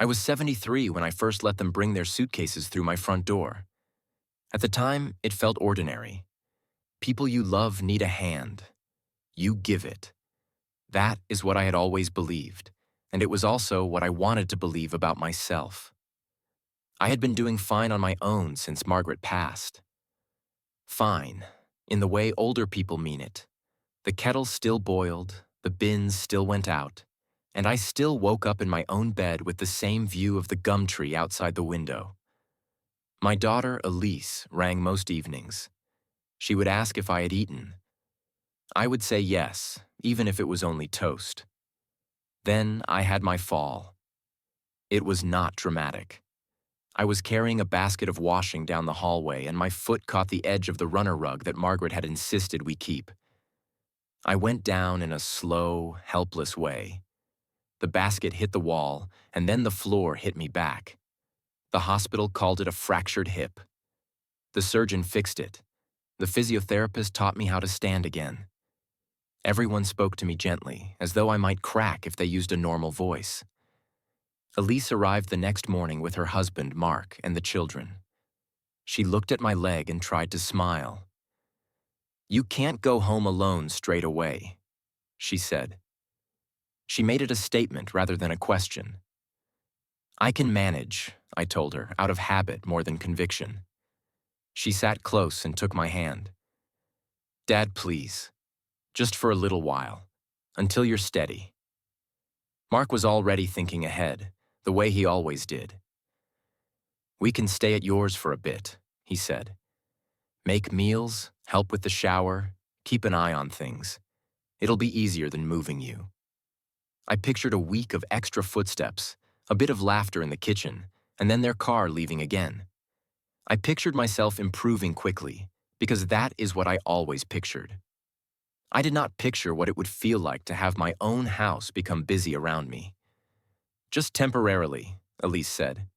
I was 73 when I first let them bring their suitcases through my front door. At the time, it felt ordinary. People you love need a hand. You give it. That is what I had always believed, and it was also what I wanted to believe about myself. I had been doing fine on my own since Margaret passed. Fine, in the way older people mean it. The kettle still boiled, the bins still went out, and I still woke up in my own bed with the same view of the gum tree outside the window. My daughter, Elise, rang most evenings. She would ask if I had eaten. I would say yes, even if it was only toast. Then I had my fall. It was not dramatic. I was carrying a basket of washing down the hallway and my foot caught the edge of the runner rug that Margaret had insisted we keep. I went down in a slow, helpless way. The basket hit the wall, and then the floor hit me back. The hospital called it a fractured hip. The surgeon fixed it. The physiotherapist taught me how to stand again. Everyone spoke to me gently, as though I might crack if they used a normal voice. Elise arrived the next morning with her husband, Mark, and the children. She looked at my leg and tried to smile. "You can't go home alone straight away," she said. She made it a statement rather than a question. "I can manage," I told her, out of habit more than conviction. She sat close and took my hand. "Dad, please. Just for a little while. Until you're steady." Mark was already thinking ahead, the way he always did. "We can stay at yours for a bit," he said. "Make meals, help with the shower, keep an eye on things. It'll be easier than moving you." I pictured a week of extra footsteps, a bit of laughter in the kitchen, and then their car leaving again. I pictured myself improving quickly, because that is what I always pictured. I did not picture what it would feel like to have my own house become busy around me. "Just temporarily," Elise said.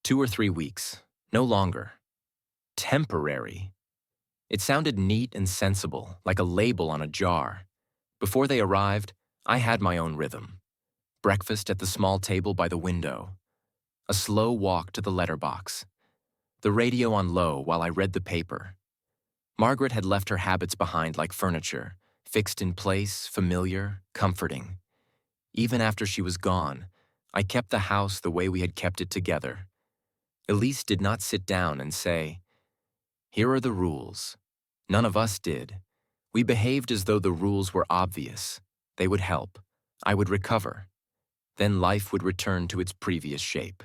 2 or 3 weeks, no longer. Temporary. It sounded neat and sensible, like a label on a jar. Before they arrived, I had my own rhythm. Breakfast at the small table by the window. A slow walk to the letterbox. The radio on low while I read the paper. Margaret had left her habits behind like furniture, fixed in place, familiar, comforting. Even after she was gone, I kept the house the way we had kept it together. Elise did not sit down and say, "Here are the rules." None of us did. We behaved as though the rules were obvious. They would help. I would recover. Then life would return to its previous shape.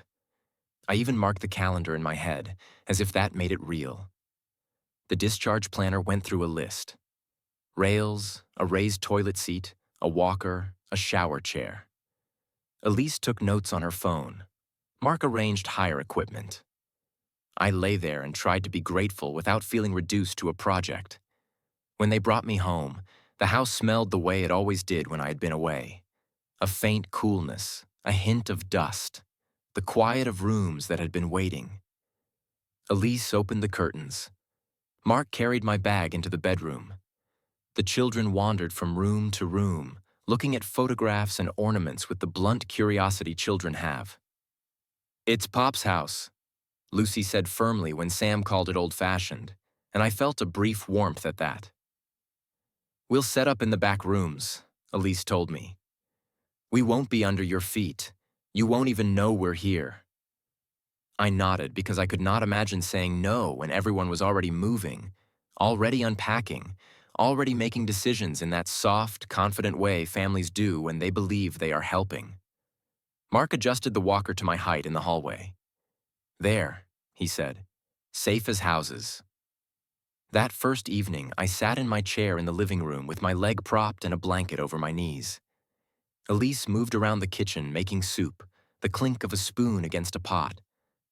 I even marked the calendar in my head, as if that made it real. The discharge planner went through a list. Rails, a raised toilet seat, a walker, a shower chair. Elise took notes on her phone. Mark arranged hire equipment. I lay there and tried to be grateful without feeling reduced to a project. When they brought me home, the house smelled the way it always did when I had been away. A faint coolness, a hint of dust, the quiet of rooms that had been waiting. Elise opened the curtains. Mark carried my bag into the bedroom. The children wandered from room to room, looking at photographs and ornaments with the blunt curiosity children have. "It's Pop's house," Lucy said firmly when Sam called it old-fashioned, and I felt a brief warmth at that. "We'll set up in the back rooms," Elise told me. "We won't be under your feet. You won't even know we're here." I nodded because I could not imagine saying no when everyone was already moving, already unpacking, already making decisions in that soft, confident way families do when they believe they are helping. Mark adjusted the walker to my height in the hallway. "There," he said, "safe as houses." That first evening, I sat in my chair in the living room with my leg propped and a blanket over my knees. Elise moved around the kitchen making soup, the clink of a spoon against a pot,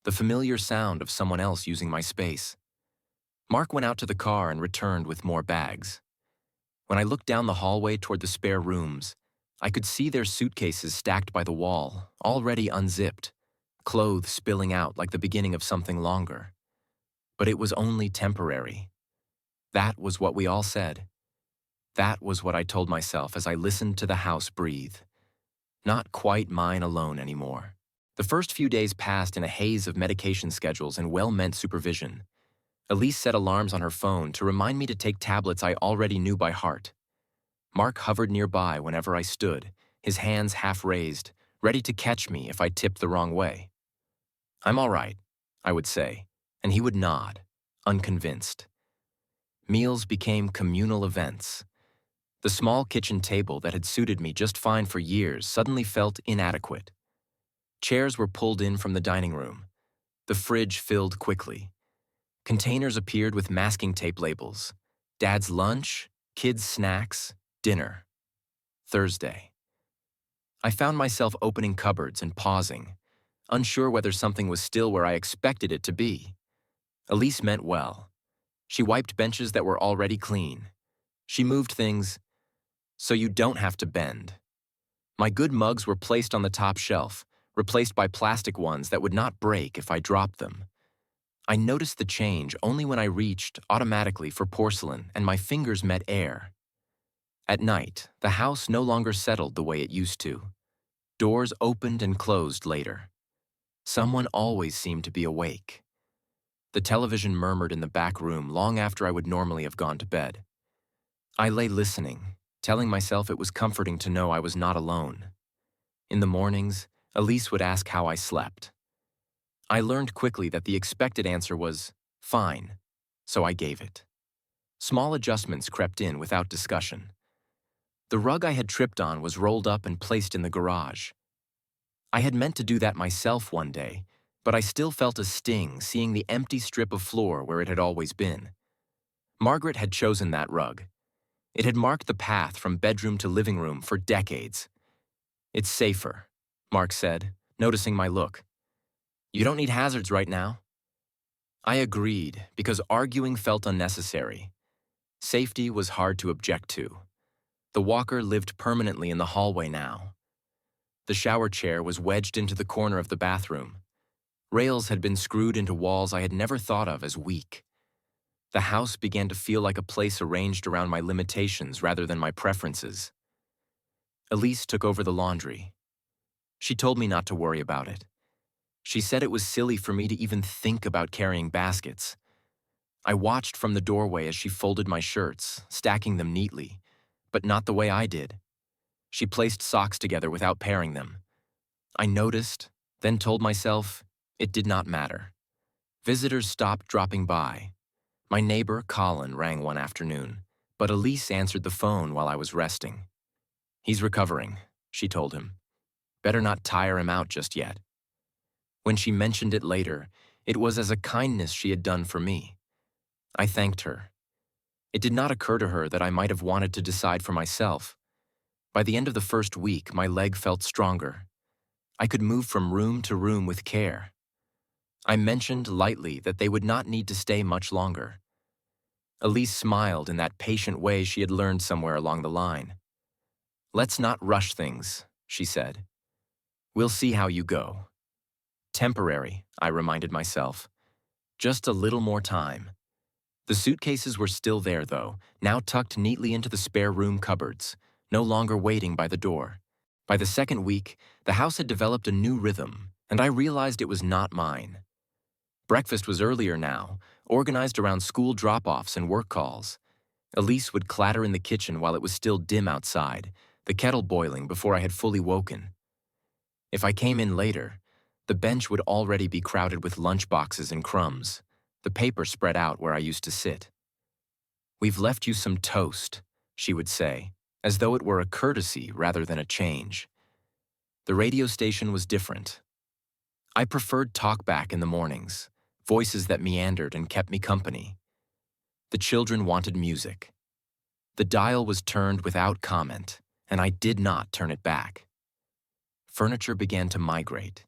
the familiar sound of someone else using my space. Mark went out to the car and returned with more bags. When I looked down the hallway toward the spare rooms, I could see their suitcases stacked by the wall, already unzipped, clothes spilling out like the beginning of something longer. But it was only temporary. That was what we all said. That was what I told myself as I listened to the house breathe. Not quite mine alone anymore. The first few days passed in a haze of medication schedules and well-meant supervision. Elise set alarms on her phone to remind me to take tablets I already knew by heart. Mark hovered nearby whenever I stood, his hands half raised, ready to catch me if I tipped the wrong way. "I'm all right," I would say, and he would nod, unconvinced. Meals became communal events. The small kitchen table that had suited me just fine for years suddenly felt inadequate. Chairs were pulled in from the dining room. The fridge filled quickly. Containers appeared with masking tape labels. Dad's lunch, kids' snacks, dinner. Thursday. I found myself opening cupboards and pausing, unsure whether something was still where I expected it to be. Elise meant well. She wiped benches that were already clean. She moved things so you don't have to bend. My good mugs were placed on the top shelf, replaced by plastic ones that would not break if I dropped them. I noticed the change only when I reached automatically for porcelain and my fingers met air. At night, the house no longer settled the way it used to. Doors opened and closed later. Someone always seemed to be awake. The television murmured in the back room long after I would normally have gone to bed. I lay listening, telling myself it was comforting to know I was not alone. In the mornings, Elise would ask how I slept. I learned quickly that the expected answer was, "Fine," so I gave it. Small adjustments crept in without discussion. The rug I had tripped on was rolled up and placed in the garage. I had meant to do that myself one day, but I still felt a sting seeing the empty strip of floor where it had always been. Margaret had chosen that rug. It had marked the path from bedroom to living room for decades. "It's safer," Mark said, noticing my look. "You don't need hazards right now." I agreed because arguing felt unnecessary. Safety was hard to object to. The walker lived permanently in the hallway now. The shower chair was wedged into the corner of the bathroom. Rails had been screwed into walls I had never thought of as weak. The house began to feel like a place arranged around my limitations rather than my preferences. Elise took over the laundry. She told me not to worry about it. She said it was silly for me to even think about carrying baskets. I watched from the doorway as she folded my shirts, stacking them neatly, but not the way I did. She placed socks together without pairing them. I noticed, then told myself it did not matter. Visitors stopped dropping by. My neighbor, Colin, rang one afternoon, but Elise answered the phone while I was resting. "He's recovering," she told him. "Better not tire him out just yet." When she mentioned it later, it was as a kindness she had done for me. I thanked her. It did not occur to her that I might have wanted to decide for myself. By the end of the first week, my leg felt stronger. I could move from room to room with care. I mentioned lightly that they would not need to stay much longer. Elise smiled in that patient way she had learned somewhere along the line. "Let's not rush things," she said. "We'll see how you go." Temporary, I reminded myself. Just a little more time. The suitcases were still there, though, now tucked neatly into the spare room cupboards, no longer waiting by the door. By the second week, the house had developed a new rhythm, and I realized it was not mine. Breakfast was earlier now, organized around school drop-offs and work calls. Elise would clatter in the kitchen while it was still dim outside, the kettle boiling before I had fully woken. If I came in later, the bench would already be crowded with lunch boxes and crumbs, the paper spread out where I used to sit. "We've left you some toast," she would say, as though it were a courtesy rather than a change. The radio station was different. I preferred talkback in the mornings, voices that meandered and kept me company. The children wanted music. The dial was turned without comment, and I did not turn it back. Furniture began to migrate.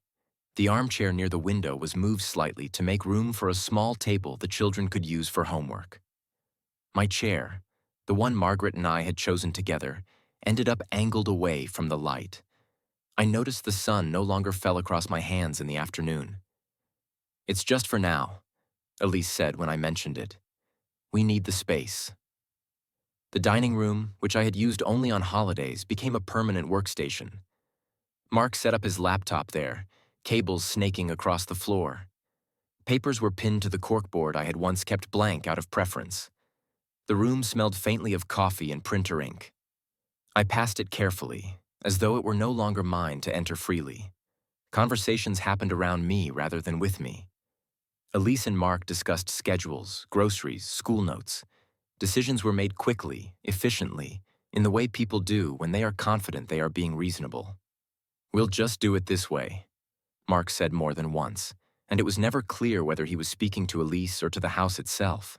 The armchair near the window was moved slightly to make room for a small table the children could use for homework. My chair, the one Margaret and I had chosen together, ended up angled away from the light. I noticed the sun no longer fell across my hands in the afternoon. "It's just for now," Elise said when I mentioned it. "We need the space." The dining room, which I had used only on holidays, became a permanent workstation. Mark set up his laptop there, cables snaking across the floor. Papers were pinned to the corkboard I had once kept blank out of preference. The room smelled faintly of coffee and printer ink. I passed it carefully, as though it were no longer mine to enter freely. Conversations happened around me rather than with me. Elise and Mark discussed schedules, groceries, school notes. Decisions were made quickly, efficiently, in the way people do when they are confident they are being reasonable. "We'll just do it this way," Mark said more than once, and it was never clear whether he was speaking to Elise or to the house itself.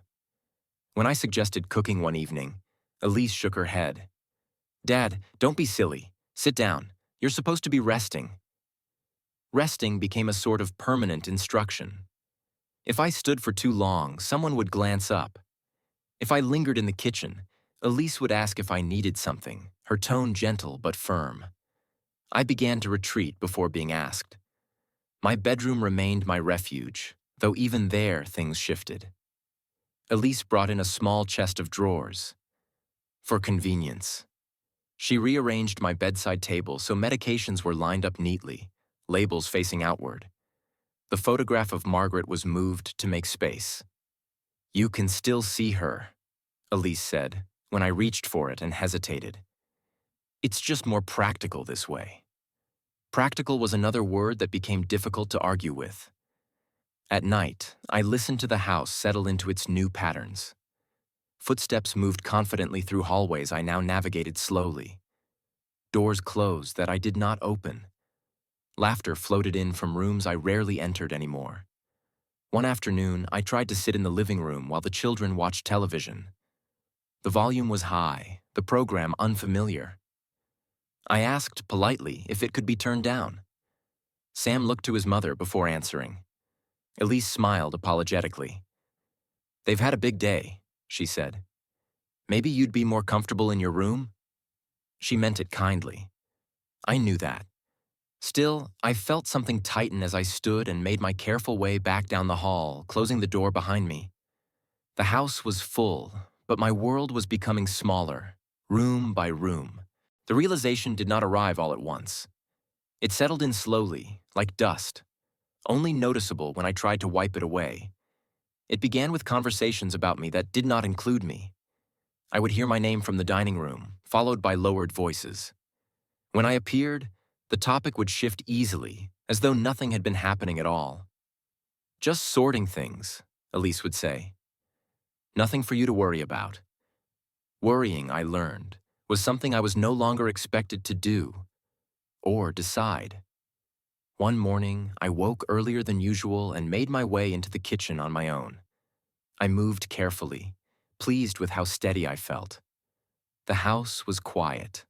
When I suggested cooking one evening, Elise shook her head. "Dad, don't be silly. Sit down. You're supposed to be resting." Resting became a sort of permanent instruction. If I stood for too long, someone would glance up. If I lingered in the kitchen, Elise would ask if I needed something, her tone gentle but firm. I began to retreat before being asked. My bedroom remained my refuge, though even there things shifted. Elise brought in a small chest of drawers. For convenience. She rearranged my bedside table so medications were lined up neatly, labels facing outward. The photograph of Margaret was moved to make space. "You can still see her," Elise said, when I reached for it and hesitated. "It's just more practical this way." Practical was another word that became difficult to argue with. At night, I listened to the house settle into its new patterns. Footsteps moved confidently through hallways I now navigated slowly. Doors closed that I did not open. Laughter floated in from rooms I rarely entered anymore. One afternoon, I tried to sit in the living room while the children watched television. The volume was high, the program unfamiliar. I asked politely if it could be turned down. Sam looked to his mother before answering. Elise smiled apologetically. "They've had a big day," she said. "Maybe you'd be more comfortable in your room?" She meant it kindly. I knew that. Still, I felt something tighten as I stood and made my careful way back down the hall, closing the door behind me. The house was full, but my world was becoming smaller, room by room. The realization did not arrive all at once. It settled in slowly, like dust, only noticeable when I tried to wipe it away. It began with conversations about me that did not include me. I would hear my name from the dining room, followed by lowered voices. When I appeared, the topic would shift easily, as though nothing had been happening at all. "Just sorting things," Elise would say. "Nothing for you to worry about." Worrying, I learned, was something I was no longer expected to do or decide. One morning, I woke earlier than usual and made my way into the kitchen on my own. I moved carefully, pleased with how steady I felt. The house was quiet.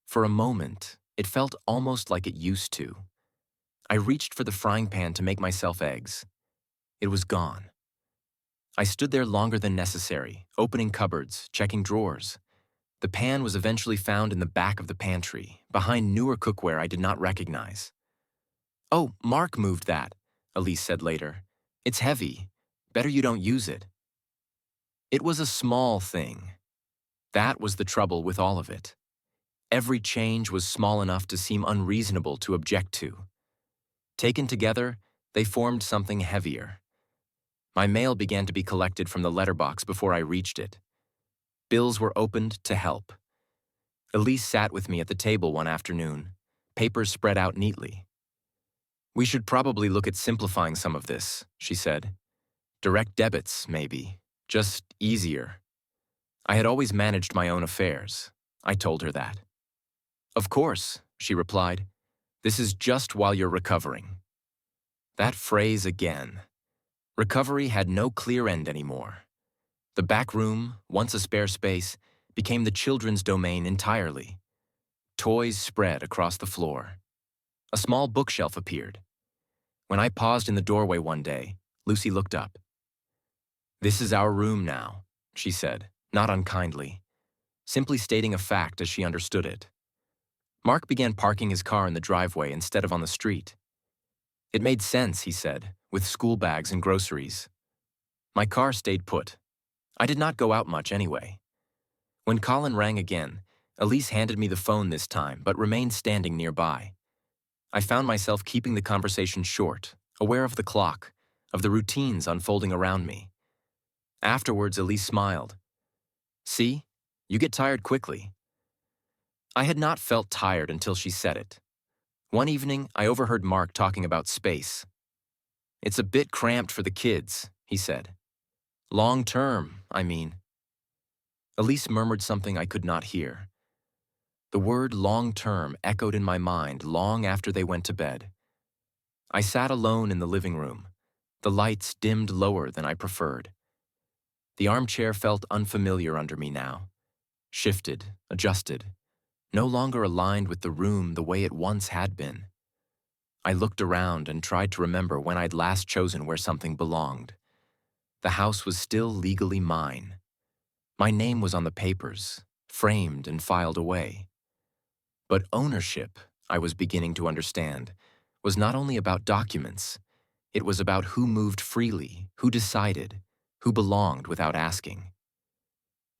For a moment, it felt almost like it used to. I reached for the frying pan to make myself eggs. It was gone. I stood there longer than necessary, opening cupboards, checking drawers. The pan was eventually found in the back of the pantry, behind newer cookware I did not recognize. "Oh, Mark moved that," Elise said later. "It's heavy. Better you don't use it." It was a small thing. That was the trouble with all of it. Every change was small enough to seem unreasonable to object to. Taken together, they formed something heavier. My mail began to be collected from the letterbox before I reached it. Bills were opened to help. Elise sat with me at the table one afternoon, papers spread out neatly. "We should probably look at simplifying some of this," she said. "Direct debits, maybe. Just easier." I had always managed my own affairs. I told her that. "Of course," she replied. "This is just while you're recovering." That phrase again. Recovery had no clear end anymore. The back room, once a spare space, became the children's domain entirely. Toys spread across the floor. A small bookshelf appeared. When I paused in the doorway one day, Lucy looked up. "This is our room now," she said, not unkindly, simply stating a fact as she understood it. Mark began parking his car in the driveway instead of on the street. "It made sense," he said, "with school bags and groceries." My car stayed put. I did not go out much anyway. When Colin rang again, Elise handed me the phone this time but remained standing nearby. I found myself keeping the conversation short, aware of the clock, of the routines unfolding around me. Afterwards, Elise smiled. See, you get tired quickly. I had not felt tired until she said it. One evening, I overheard Mark talking about space. It's a bit cramped for the kids, he said. Long term, I mean. Elise murmured something I could not hear. The word long term echoed in my mind long after they went to bed. I sat alone in the living room, the lights dimmed lower than I preferred. The armchair felt unfamiliar under me now, shifted, adjusted, no longer aligned with the room the way it once had been. I looked around and tried to remember when I'd last chosen where something belonged. The house was still legally mine. My name was on the papers, framed and filed away. But ownership, I was beginning to understand, was not only about documents. It was about who moved freely, who decided, who belonged without asking.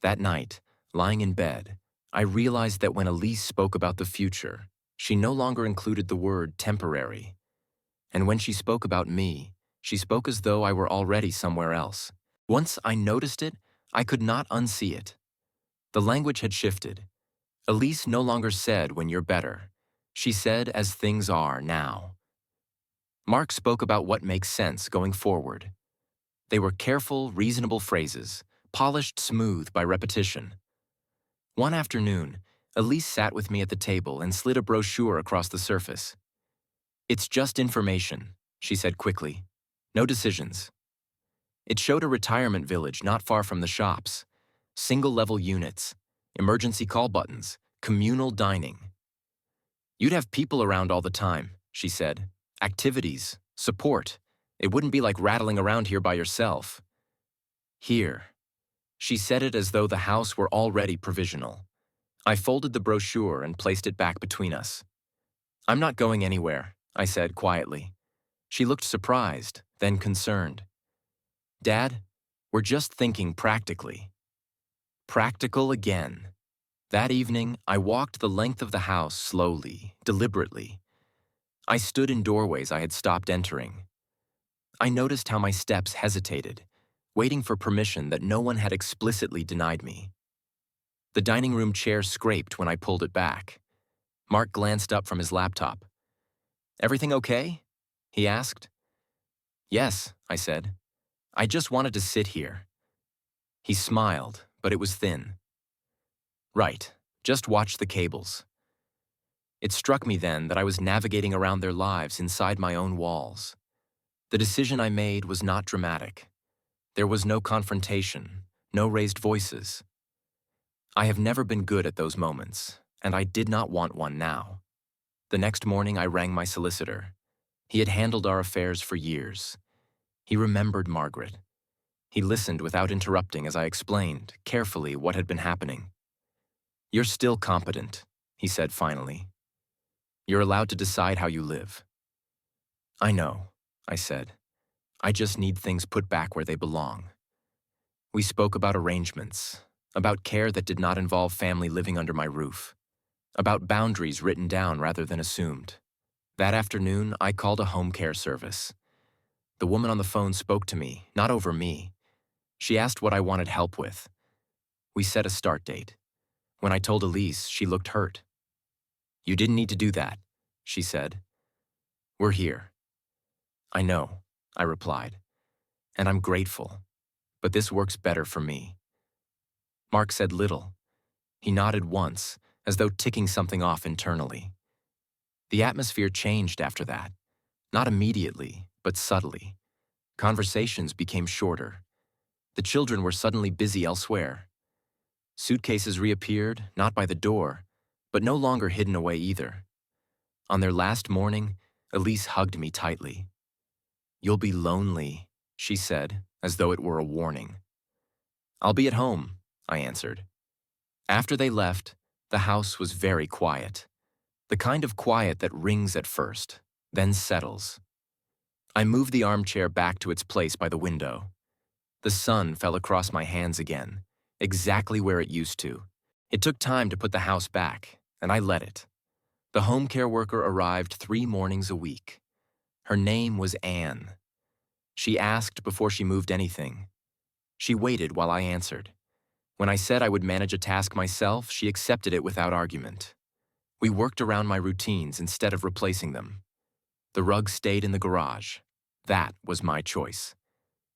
That night, lying in bed, I realized that when Elise spoke about the future, she no longer included the word temporary. And when she spoke about me, she spoke as though I were already somewhere else. Once I noticed it, I could not unsee it. The language had shifted. Elise no longer said, when you're better. She said, as things are now. Mark spoke about what makes sense going forward. They were careful, reasonable phrases, polished smooth by repetition. One afternoon, Elise sat with me at the table and slid a brochure across the surface. It's just information, she said quickly. No decisions. It showed a retirement village not far from the shops. Single-level units, emergency call buttons, communal dining. You'd have people around all the time, she said. Activities, support. It wouldn't be like rattling around here by yourself. Here. She said it as though the house were already provisional. I folded the brochure and placed it back between us. I'm not going anywhere, I said quietly. She looked surprised, then concerned. Dad, we're just thinking practically. Practical again. That evening, I walked the length of the house slowly, deliberately. I stood in doorways I had stopped entering. I noticed how my steps hesitated, waiting for permission that no one had explicitly denied me. The dining room chair scraped when I pulled it back. Mark glanced up from his laptop. Everything okay? He asked. Yes, I said. I just wanted to sit here. He smiled, but it was thin. Right, just watch the cables. It struck me then that I was navigating around their lives inside my own walls. The decision I made was not dramatic. There was no confrontation, no raised voices. I have never been good at those moments, and I did not want one now. The next morning I rang my solicitor. He had handled our affairs for years. He remembered Margaret. He listened without interrupting as I explained, carefully, what had been happening. You're still competent, he said finally. You're allowed to decide how you live. I know, I said. I just need things put back where they belong. We spoke about arrangements, about care that did not involve family living under my roof, about boundaries written down rather than assumed. That afternoon, I called a home care service. The woman on the phone spoke to me, not over me. She asked what I wanted help with. We set a start date. When I told Elise, she looked hurt. You didn't need to do that, she said. We're here. I know, I replied, and I'm grateful, but this works better for me. Mark said little. He nodded once, as though ticking something off internally. The atmosphere changed after that, not immediately, but subtly. Conversations became shorter. The children were suddenly busy elsewhere. Suitcases reappeared, not by the door, but no longer hidden away either. On their last morning, Elise hugged me tightly. You'll be lonely, she said, as though it were a warning. I'll be at home, I answered. After they left, the house was very quiet. The kind of quiet that rings at first, then settles. I moved the armchair back to its place by the window. The sun fell across my hands again, exactly where it used to. It took time to put the house back, and I let it. The home care worker arrived 3 mornings a week. Her name was Anne. She asked before she moved anything. She waited while I answered. When I said I would manage a task myself, she accepted it without argument. We worked around my routines instead of replacing them. The rug stayed in the garage. That was my choice.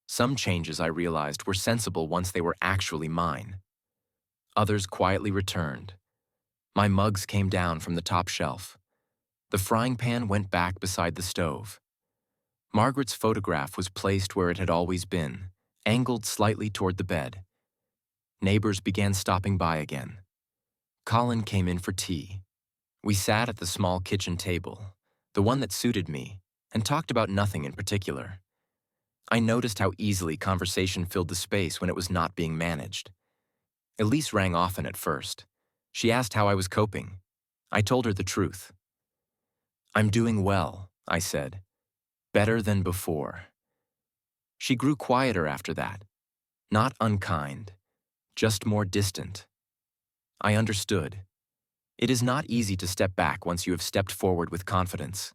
Some changes, I realized, were sensible once they were actually mine. Others quietly returned. My mugs came down from the top shelf. The frying pan went back beside the stove. Margaret's photograph was placed where it had always been, angled slightly toward the bed. Neighbors began stopping by again. Colin came in for tea. We sat at the small kitchen table, the one that suited me, and talked about nothing in particular. I noticed how easily conversation filled the space when it was not being managed. Elise rang often at first. She asked how I was coping. I told her the truth. "I'm doing well," I said. "Better than before." She grew quieter after that. Not unkind, just more distant. I understood. It is not easy to step back once you have stepped forward with confidence.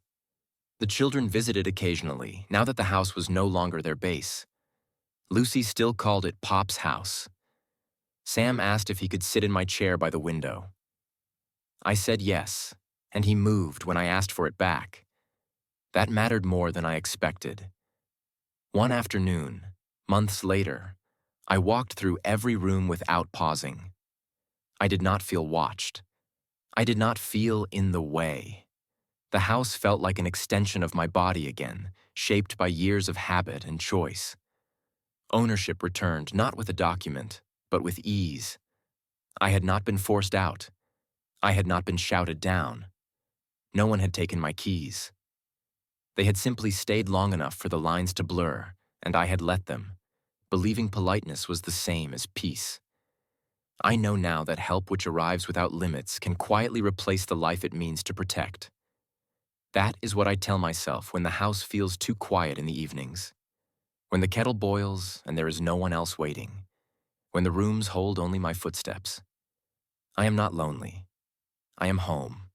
The children visited occasionally, now that the house was no longer their base. Lucy still called it Pop's house. Sam asked if he could sit in my chair by the window. I said yes, and he moved when I asked for it back. That mattered more than I expected. One afternoon, months later, I walked through every room without pausing. I did not feel watched. I did not feel in the way. The house felt like an extension of my body again, shaped by years of habit and choice. Ownership returned not with a document, but with ease. I had not been forced out. I had not been shouted down. No one had taken my keys. They had simply stayed long enough for the lines to blur, and I had let them, believing politeness was the same as peace. I know now that help which arrives without limits can quietly replace the life it means to protect. That is what I tell myself when the house feels too quiet in the evenings. When the kettle boils and there is no one else waiting. When the rooms hold only my footsteps. I am not lonely. I am home.